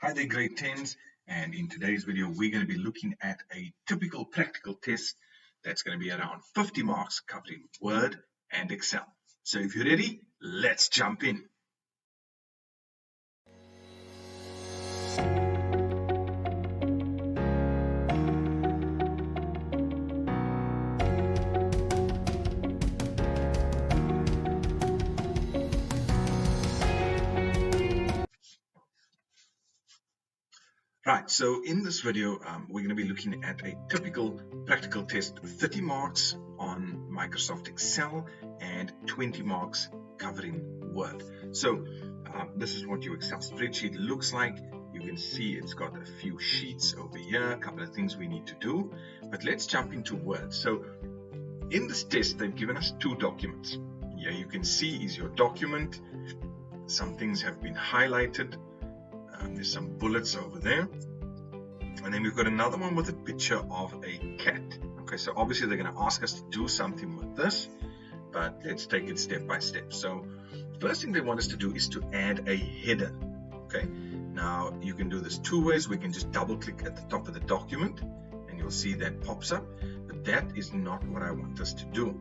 Hi there, grade 10s, and in today's video, we're going to be looking at a typical practical test that's going to be around 50 marks covering Word and Excel. So if you're ready, let's jump in. Right, so in this video, we're going to be looking at a typical practical test with 30 marks on Microsoft Excel and 20 marks covering Word. So this is what your Excel spreadsheet looks like. You can see it's got a few sheets over here, a couple of things we need to do, but let's jump into Word. So in this test, they've given us two documents. Here you can see is your document. Some things have been highlighted. There's some bullets over there, and then we've got another one with a picture of a cat. Okay, so obviously they're going to ask us to do something with this, but let's take it step by step. So first thing they want us to do is to add a header. Okay, now you can do this two ways. We can just double click at the top of the document and you'll see that pops up, but that is not what I want us to do.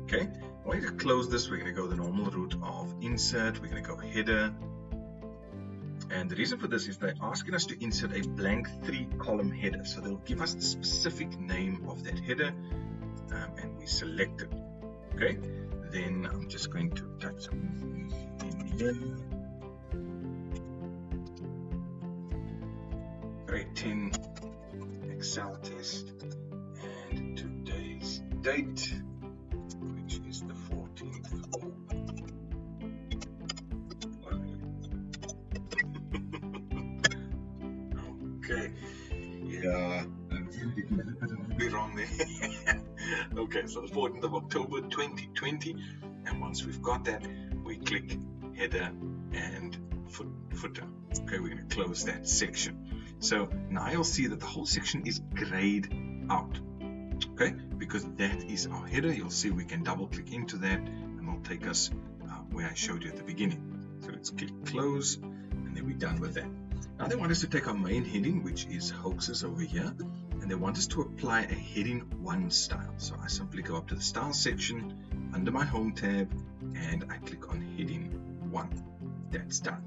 Okay, I want you to close this. We're going to go the normal route of insert. We're going to go header. And the reason for this is they're asking us to insert a blank 3-column header. So they'll give us the specific name of that header, and we select it. Okay, then I'm just going to type something in here. Grade 10 Excel test, and today's date, which is the 14th of Okay, yeah, I'm be wrong there. Okay, so the 14th of October 2020, and once we've got that, we click header and footer. Okay, we're going to close that section. So now you'll see that the whole section is grayed out. Okay, because that is our header. You'll see we can double click into that, and it'll take us where I showed you at the beginning. So let's click close, and then we're done with that. Now they want us to take our main heading, which is hoaxes over here, and they want us to apply a heading 1 style. So I simply go up to the style section under my home tab and I click on heading 1. That's done.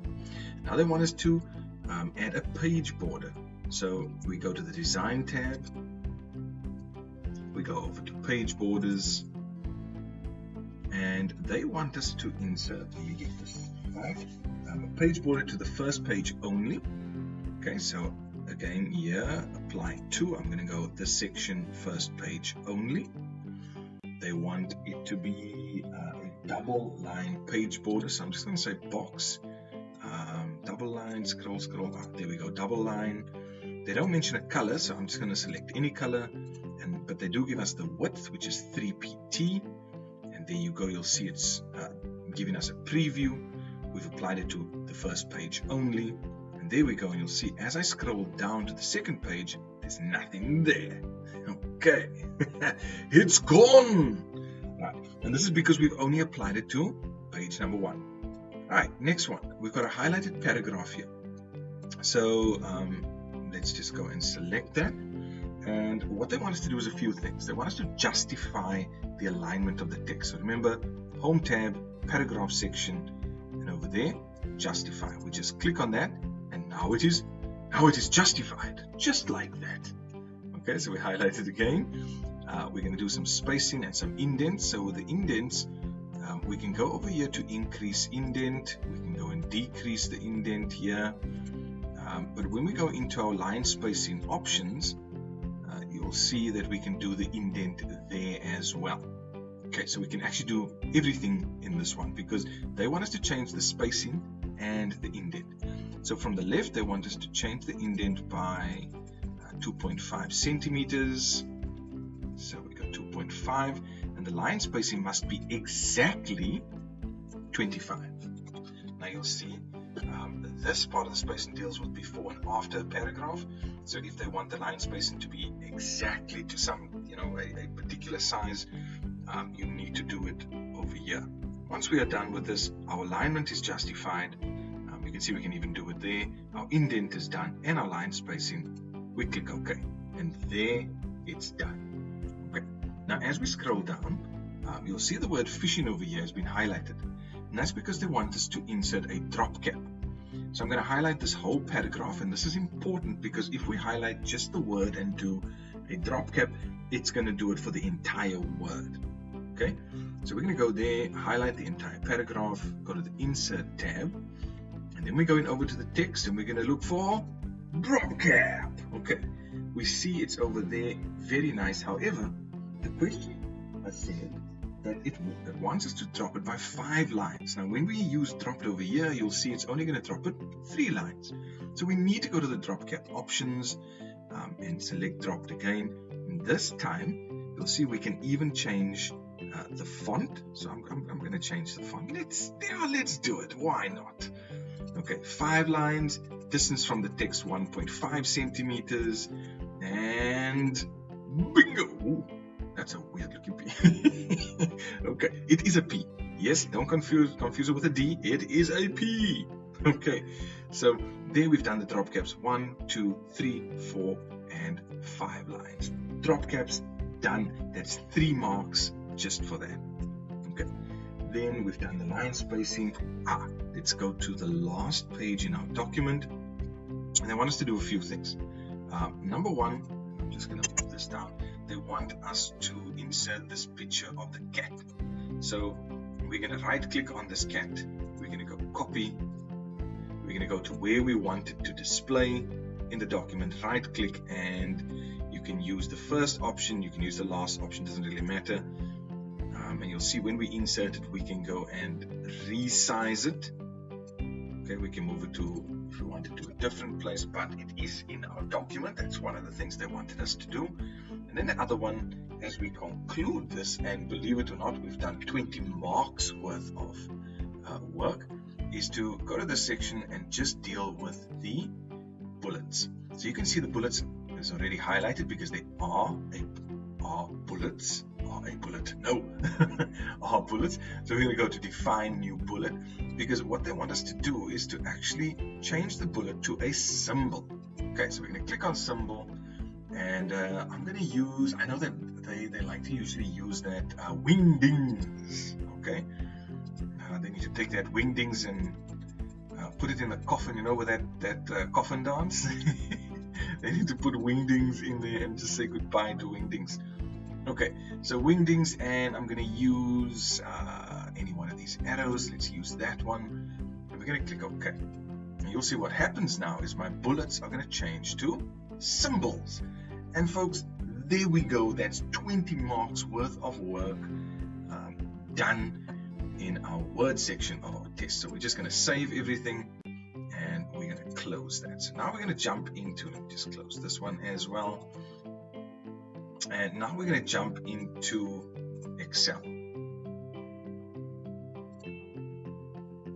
Now they want us to add a page border. So we go to the design tab, we go over to page borders, and they want us to insert, let me get this right, a page border to the first page only. Okay, so again here, apply to, I'm going to go this section, first page only. They want it to be a double line page border, so I'm just going to say box, double line, scroll, there we go, double line. They don't mention a color, so I'm just going to select any color, but they do give us the width, which is 3pt, and there you go, you'll see it's giving us a preview. We've applied it to the first page only. And there we go, and you'll see as I scroll down to the second page, there's nothing there. Okay, it's gone. Right, and this is because we've only applied it to page number 1. All right, next one. We've got a highlighted paragraph here. So let's just go and select that. And what they want us to do is a few things. They want us to justify the alignment of the text. So remember, home tab, paragraph section, and over there, justify. We just click on that. And now it is justified, just like that. Okay, so we highlight it again. We're going to do some spacing and some indents. So with the indents, we can go over here to increase indent. We can go and decrease the indent here. But when we go into our line spacing options, you'll see that we can do the indent there as well. Okay, so we can actually do everything in this one because they want us to change the spacing and the indent. So from the left, they want us to change the indent by 2.5 centimeters. So we got 2.5, and the line spacing must be exactly 25. Now you'll see this part of the spacing deals with before and after a paragraph. So if they want the line spacing to be exactly to some, a particular size, you need to do it over here. Once we are done with this, our alignment is justified. can see we can even do it there. Our indent is done and our line spacing. We click OK, and there it's done. Okay. Now as we scroll down, you'll see the word fishing over here has been highlighted, and that's because they want us to insert a drop cap. So I'm going to highlight this whole paragraph, and this is important because if we highlight just the word and do a drop cap, it's going to do it for the entire word. Okay, so we're going to go there, highlight the entire paragraph, go to the insert tab, and then we're going over to the text and we're going to look for drop cap. Okay, we see it's over there, very nice. However, the question has said that it wants us to drop it by 5 lines. Now when we use dropped over here, you'll see it's only going to drop it 3 lines. So we need to go to the drop cap options and select dropped again. And this time you'll see we can even change the font. So I'm going to change the font. Let's do it. Why not? Okay, 5 lines, distance from the text 1.5 centimeters, and bingo. Ooh, that's a weird looking P. Okay, it is a P. Yes, don't confuse it with a D. It is a P. Okay, so there we've done the drop caps 1, 2, 3, 4, and 5 lines. Drop caps done. That's 3 marks just for that. Okay, then we've done the line spacing. Let's go to the last page in our document, and they want us to do a few things. Number 1, I'm just going to move this down. They want us to insert this picture of the cat. So we're going to right click on this cat. We're going to go copy. We're going to go to where we want it to display in the document. Right click, and you can use the first option. You can use the last option. Doesn't really matter. And you'll see when we insert it, we can go and resize it. Okay, we can move it to, if we want it to a different place, but it is in our document. That's one of the things they wanted us to do. And then the other one, as we conclude this, and believe it or not, we've done 20 marks worth of work, is to go to this section and just deal with the bullets. So you can see the bullets is already highlighted because they are bullets. Are bullets. So we're going to go to define new bullet, because what they want us to do is to actually change the bullet to a symbol. Okay, so we're going to click on symbol, and I'm going to use, I know that they like to usually use that wingdings. Okay, they need to take that wingdings and put it in the coffin, you know, with that coffin dance. They need to put wingdings in there and just say goodbye to wingdings. Okay, so wingdings, and I'm going to use any one of these arrows. Let's use that one, and we're going to click OK. And you'll see what happens now is my bullets are going to change to symbols. And folks, there we go. That's 20 marks worth of work done in our word section of our test. So we're just going to save everything, and we're going to close that. So now we're going to jump into, let me just close this one as well. And now we're going to jump into Excel.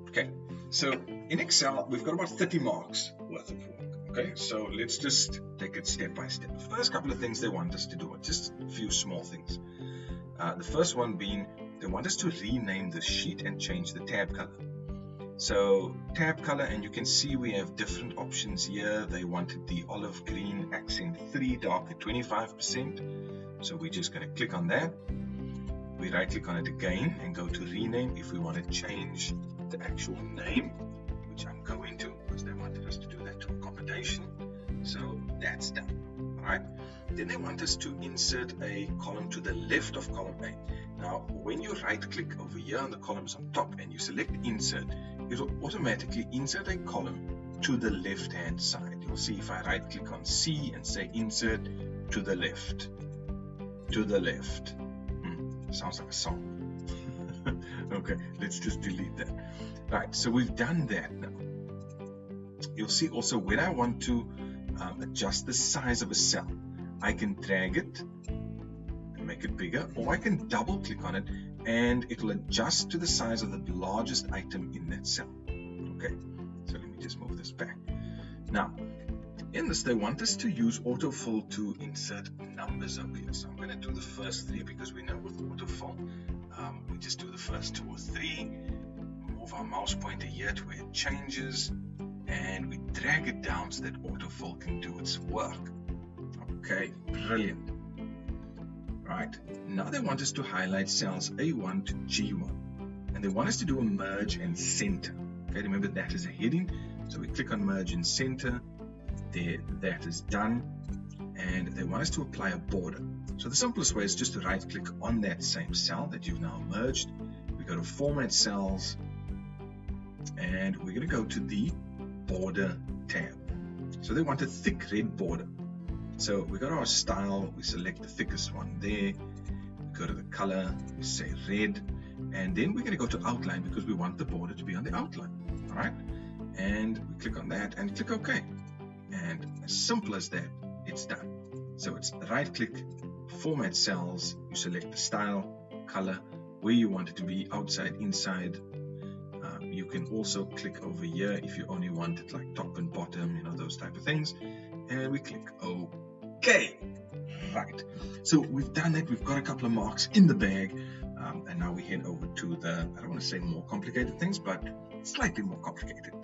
Okay, so in Excel, we've got about 30 marks worth of work. Okay, so let's just take it step by step. The first couple of things they want us to do are just a few small things. The first one being, they want us to rename the sheet and change the tab color. So tab color, and you can see we have different options here. They wanted the olive green accent 3 dark at 25%. So we're just going to click on that. We right click on it again and go to rename if we want to change the actual name, which I'm going to, because they wanted us to do that to accommodation. So that's done. All right. Then they want us to insert a column to the left of column A. Now, when you right click over here on the columns on top and you select insert, it will automatically insert a column to the left hand side. You'll see if I right click on C and say insert to the left. To the left. Sounds like a song. Okay, let's just delete that. Right, so we've done that now. You'll see also when I want to adjust the size of a cell, I can drag it and make it bigger, or I can double click on it and it will adjust to the size of the largest item in that cell. Okay, so let me just move this back. Now, in this, they want us to use autofill to insert numbers over here. So I'm going to do the first 3 because we know with autofill, we just do the first 2 or 3. Move our mouse pointer here to where it changes. and we drag it down so that autofill can do its work. Okay, brilliant. Right, now they want us to highlight cells A1 to G1, and they want us to do a merge and center. Okay, remember that is a heading, so we click on merge and center. There, that is done, and they want us to apply a border. So the simplest way is just to right click on that same cell that you've now merged. We go to format cells, and we're going to go to the border tab. So they want a thick red border. So we go to our style, we select the thickest one there, we go to the color, we say red, and then we're going to go to outline because we want the border to be on the outline. All right, and we click on that and click OK, and as simple as that, it's done. So it's right click, format cells, you select the style, color, where you want it to be, outside, inside. You can also click over here if you only want it like top and bottom, you know, those type of things, and we click OK. Right, so we've done that. We've got a couple of marks in the bag, and now we head over to the, I don't want to say more complicated things, but slightly more complicated.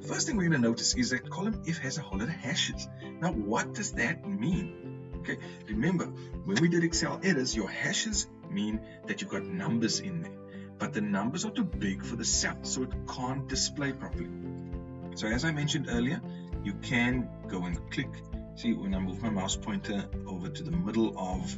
First thing we're going to notice is that column F has a whole lot of hashes. Now, what does that mean? Okay, remember, when we did Excel errors, your hashes mean that you've got numbers in there, but the numbers are too big for the cell, so it can't display properly. So as I mentioned earlier, you can go and click. See, when I move my mouse pointer over to the middle of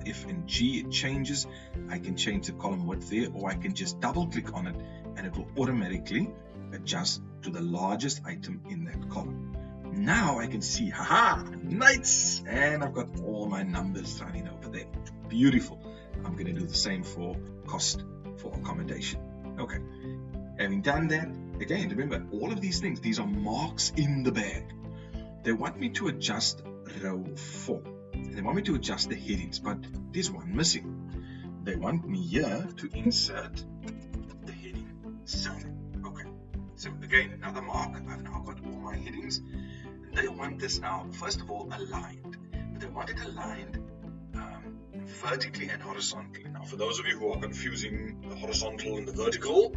F and G, it changes. I can change the column width there, or I can just double click on it and it will automatically adjust to the largest item in that column. Now I can see, haha, nice, and I've got all my numbers running over there. Beautiful. I'm going to do the same for cost for accommodation. Okay, having done that, again, remember, all of these things, these are marks in the bag. They want me to adjust row 4. They want me to adjust the headings, but there's one missing. They want me here to insert the heading cell. Okay, so again, another mark. I've now got all my headings. And they want this now, first of all, aligned. But they want it aligned vertically and horizontally. Now, for those of you who are confusing the horizontal and the vertical,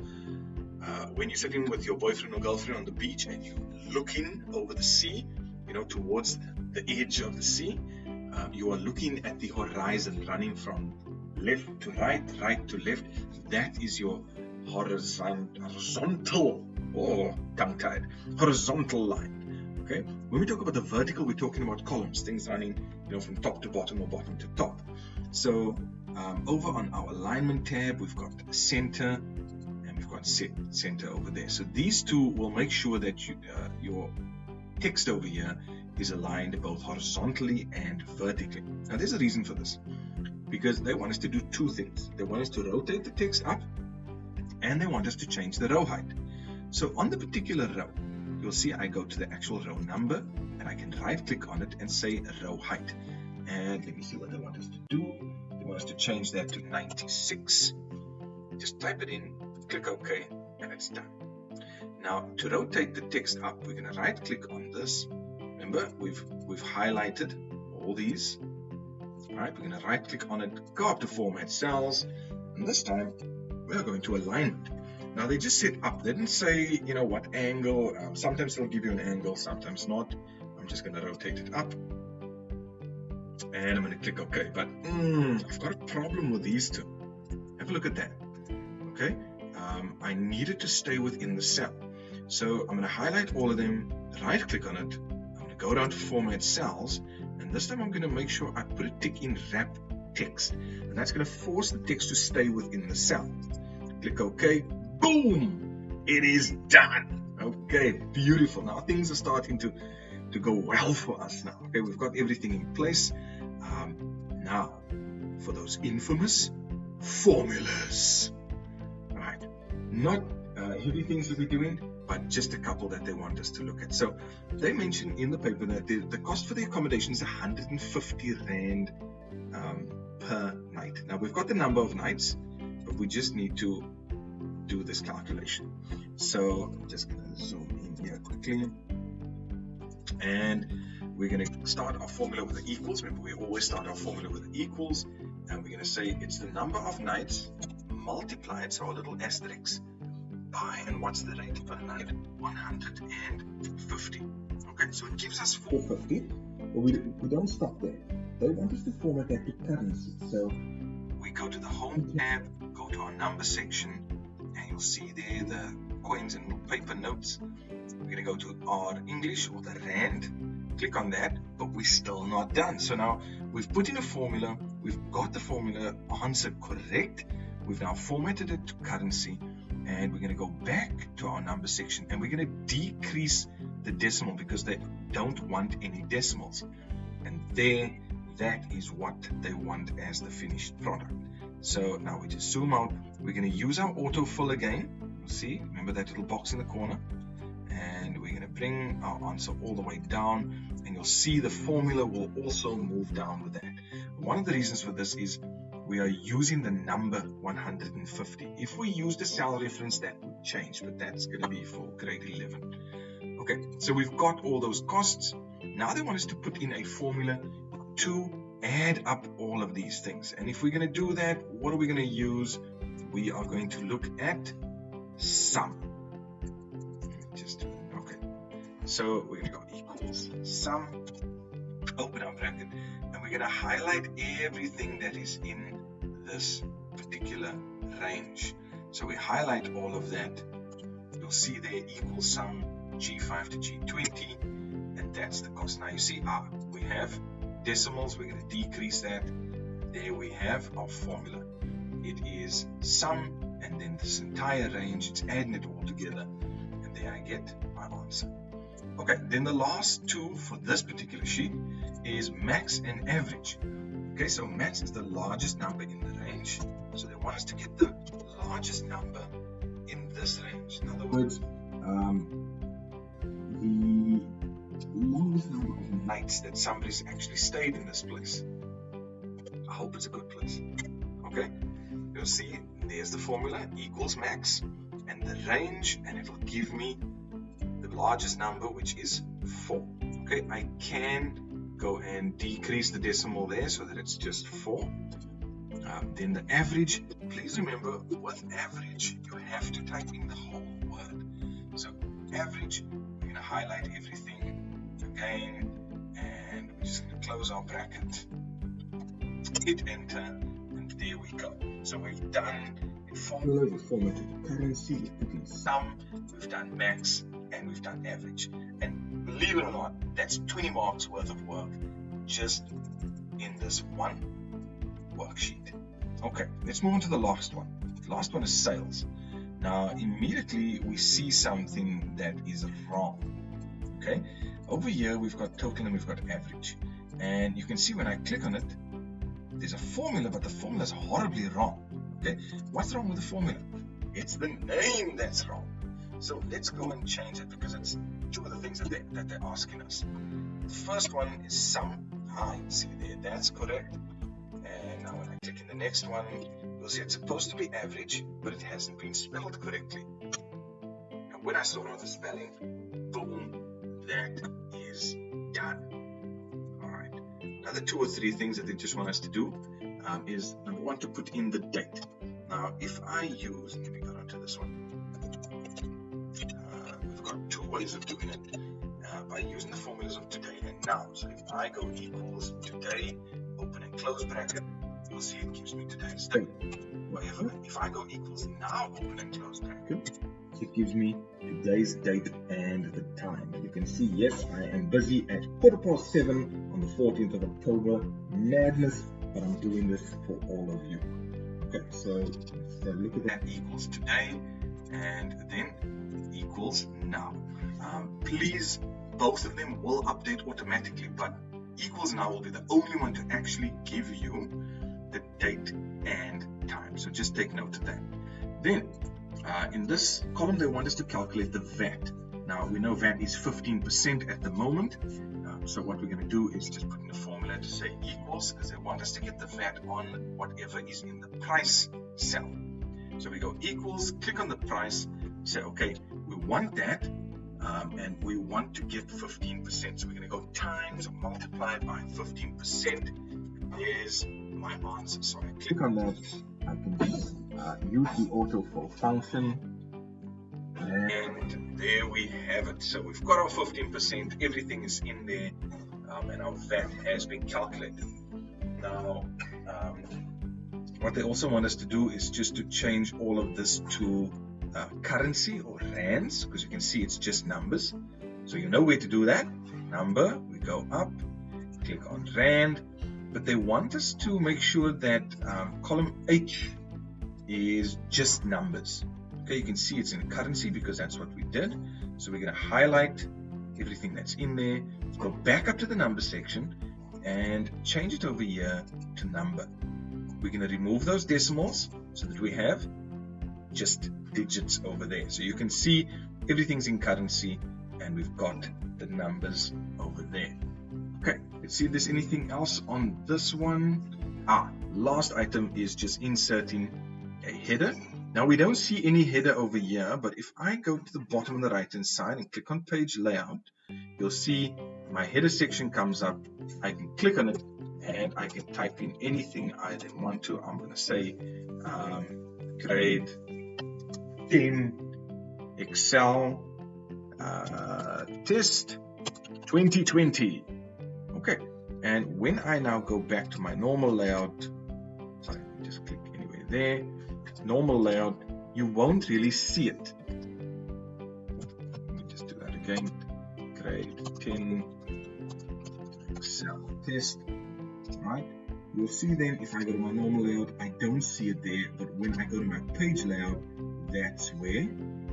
when you're sitting with your boyfriend or girlfriend on the beach and you're looking over the sea, you know, towards the edge of the sea, you are looking at the horizon running from left to right, right to left. That is your horizontal, or tongue-tied, horizontal line. Okay. When we talk about the vertical, we're talking about columns, things running, you know, from top to bottom or bottom to top. So over on our alignment tab, we've got center, and we've got center over there. So these two will make sure that your text over here is aligned both horizontally and vertically. Now there's a reason for this, because they want us to do two things. They want us to rotate the text up, and they want us to change the row height. So on the particular row, you'll see I go to the actual row number, and I can right click on it and say row height. And let me see what they want us to do. They want us to change that to 96. Just type it in, click OK, and it's done. Now, to rotate the text up, we're going to right click on this. Remember, we've highlighted all these. All right, we're going to right click on it, go up to format cells, and this time we are going to alignment. Now they just set up. They didn't say, you know, what angle. Sometimes they'll give you an angle, sometimes not. I'm just going to rotate it up, and I'm going to click OK. But I've got a problem with these two. Have a look at that. Okay, I need it to stay within the cell. So I'm going to highlight all of them, right click on it. I'm going to go down to format cells, and this time I'm going to make sure I put a tick in wrap text, and that's going to force the text to stay within the cell. Click OK. Boom! It is done. Okay, beautiful. Now things are starting to go well for us now. Okay, we've got everything in place. Now, for those infamous formulas. All right, not heavy things to be doing, but just a couple that they want us to look at. So they mentioned in the paper that the cost for the accommodation is 150 Rand per night. Now we've got the number of nights, but we just need to do this calculation. So I'm just going to zoom in here quickly, and we're going to start our formula with the equals. Remember, we always start our formula with the equals, and we're going to say it's the number of nights multiplied, so our little asterisk, buy, and what's the rate per night? 150. Okay, so it gives us 450, but we don't stop there. They want us to format that to currency. So we go to the home tab, go to our number section, and you'll see there the coins and paper notes. We're going to go to our English or the Rand, click on that, but we're still not done. So now we've put in a formula, we've got the formula answer correct, we've now formatted it to currency, and we're going to go back to our number section, and we're going to decrease the decimal because they don't want any decimals. And there, that is what they want as the finished product. So now we just zoom out. We're going to use our autofill again. You'll see, remember that little box in the corner, and we're going to bring our answer all the way down, and you'll see the formula will also move down with that. One of the reasons for this is we are using the number 150. If we use the cell reference, that would change, but that's going to be for grade 11. Okay, so we've got all those costs. Now they want us to put in a formula to add up all of these things. And if we're going to do that, what are we going to use? We are going to look at sum. Okay. So we're going to go equals sum, open our bracket, and we're going to highlight everything that is in this particular range. So we highlight all of that. You'll see there equals sum G5 to G20, and that's the cost. Now you see, we have decimals, we're going to decrease that. There we have our formula. It is sum, and then this entire range, it's adding it all together, and there I get my answer. Okay, then the last two for this particular sheet is max and average. Okay, so max is the largest number in the range, so they want us to get the largest number in this range. In other words, the longest number of nights that somebody's actually stayed in this place. I hope it's a good place. Okay, you'll see there's the formula, equals max, and the range, and it'll give me the largest number, which is 4. Okay, I can go and decrease the decimal there so that it's just 4. Then the average, please remember, with average, you have to type in the whole word. So average, we're going to highlight everything again, and we're just going to close our bracket, hit enter, and there we go. So we've done a formula, we've formatted the currency, we've put in sum, we've done max, and we've done average. And believe it or not, that's 20 marks worth of work just in this one worksheet. Okay, let's move on to the last one. The last one is sales. Now, immediately we see something that is wrong. Okay, over here we've got total and we've got average. And you can see when I click on it, there's a formula, but the formula is horribly wrong. Okay, what's wrong with the formula? It's the name that's wrong. So let's go and change it because it's two of the things that they're asking us. The first one is sum. You see there, that's correct. And now when I click in the next one, you'll see it's supposed to be average, but it hasn't been spelled correctly. And when I saw all the spelling, boom, that is done. Alright. Another 2 or 3 things that they just want us to do is, number 1, to put in the date. Now, if I use, let me go on to this one. We've got 2 ways of doing it by using the formulas of today and now. So if I go equals today, open and close bracket, you'll see it gives me today's date. However, if I go equals now, open and close bracket, it gives me today's date and the time. You can see, yes, I am busy at 7:15 on the 14th of October. Madness, but I'm doing this for all of you. Okay, so let's have a look at that. Equals today and then equals now. Please, both of them will update automatically, but equals now will be the only one to actually give you the date and time. So just take note of that. Then, in this column, they want us to calculate the VAT. Now, we know VAT is 15% at the moment. So what we're going to do is just put in the formula to say equals, because they want us to get the VAT on whatever is in the price cell. So we go equals, click on the price, say, okay, we want that, and we want to get 15%. So we're going to go times or multiply by 15%. There's my answer. So I click on that. I can use the autofill function, And there we have it. So we've got our 15%, everything is in there, and our VAT has been calculated. Now, what they also want us to do is just to change all of this to currency or rands, because you can see it's just numbers. So you know where to do that. Number, we go up, click on rand, but they want us to make sure that column H is just numbers. Okay, you can see it's in currency because that's what we did. So we're going to highlight everything that's in there, go back up to the number section and change it over here to number. We're going to remove those decimals so that we have just digits over there. So you can see everything's in currency and we've got the numbers over there. Okay, let's see if there's anything else on this one. Last item is just inserting a header. Now we don't see any header over here, but if I go to the bottom on the right hand side and click on page layout, you'll see my header section comes up. I can click on it and I can type in anything I want to. I'm going to say grade 10 Excel test 2020. Okay, and when I now go back to my normal layout, sorry, just click anywhere there, normal layout, you won't really see it. Let me just do that again. Grade 10 Excel test, right? You'll see then if I go to my normal layout, I don't see it there, but when I go to my page layout, that's where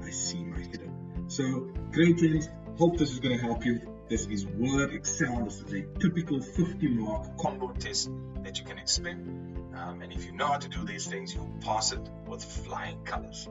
I see my header. So great things. Hope this is going to help you. This is Word Excel. This is a typical 50-mark combo test that you can expect. And if you know how to do these things, you'll pass it with flying colors.